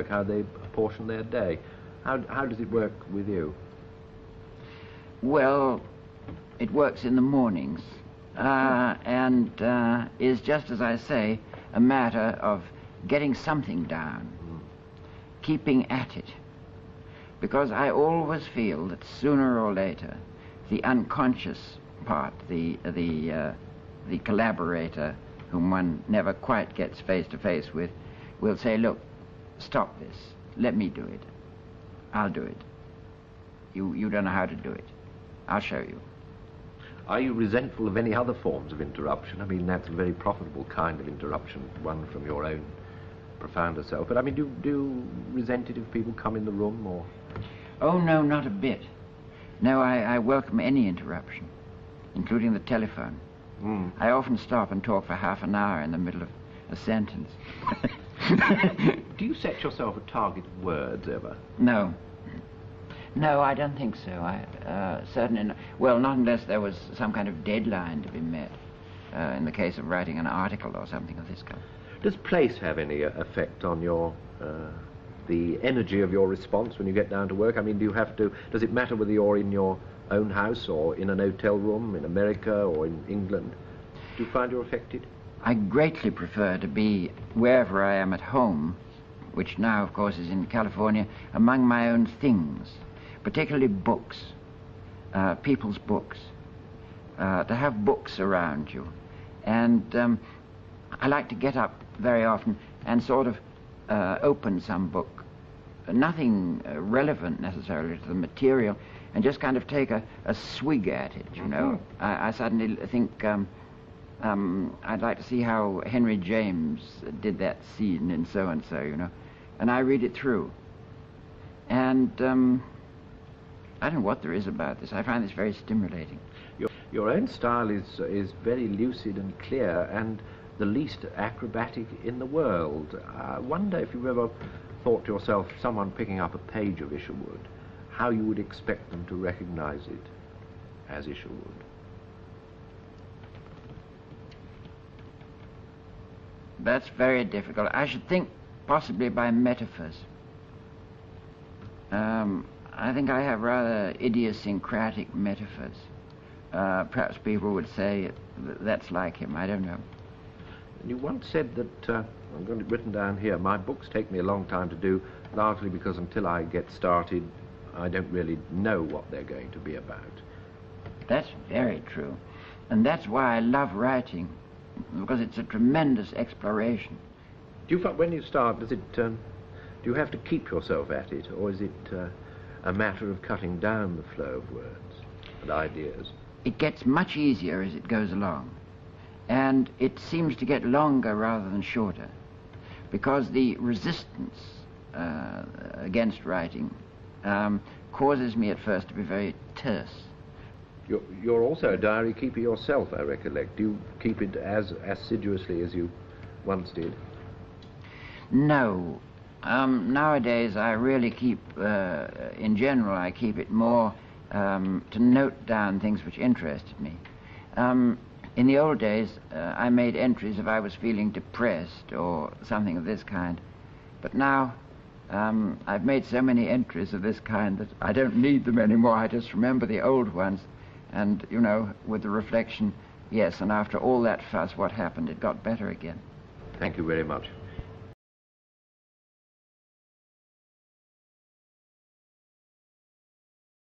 how they apportion their day. How does it work with you? Well, it works in the mornings and is, just as I say, a matter of getting something down, keeping at it. Because I always feel that sooner or later, the unconscious part, the collaborator whom one never quite gets face to face with, will say, look, stop this, let me do it. I'll do it. You don't know how to do it. I'll show you. Are you resentful of any other forms of interruption? I mean, that's a very profitable kind of interruption, one from your own profounder self. But I mean, do you resent it if people come in the room, or? Oh, no, not a bit. No, I welcome any interruption, including the telephone. I often stop and talk for half an hour in the middle of a sentence. Do you set yourself a target of words ever? No. No, I don't think so. Certainly not. Well, not unless there was some kind of deadline to be met, in the case of writing an article or something of this kind. Does place have any effect on your, the energy of your response when you get down to work? I mean, does it matter whether you're in your own house or in an hotel room in America or in England? Do you find you're affected? I greatly prefer to be wherever I am at home, which now, of course, is in California, among my own things, particularly books, people's books, to have books around you. And I like to get up very often and sort of open some book, nothing relevant necessarily to the material, and just kind of take a swig at it, you know. I suddenly think I'd like to see how Henry James did that scene in so-and-so, you know. And I read it through. And I don't know what there is about this. I find this very stimulating. Your own style is very lucid and clear and the least acrobatic in the world. I wonder if you've ever thought to yourself, someone picking up a page of Isherwood, how you would expect them to recognize it as Isherwood. That's very difficult. I should think possibly by metaphors. I think I have rather idiosyncratic metaphors. Perhaps people would say that's like him. I don't know. You once said that, I've got it written down here, my books take me a long time to do, largely because until I get started, I don't really know what they're going to be about. That's very true. And that's why I love writing, because it's a tremendous exploration. Do you find when you start, does it, do you have to keep yourself at it, or is it a matter of cutting down the flow of words and ideas? It gets much easier as it goes along, and it seems to get longer rather than shorter, because the resistance against writing causes me at first to be very terse. You're also a diary keeper yourself, I recollect. Do you keep it as assiduously as you once did? No. Nowadays I really keep, in general, I keep it more to note down things which interested me. In the old days, I made entries if I was feeling depressed or something of this kind. But now, I've made so many entries of this kind that I don't need them anymore. I just remember the old ones. And, you know, with the reflection, yes, and after all that fuss, what happened? It got better again. Thank you very much.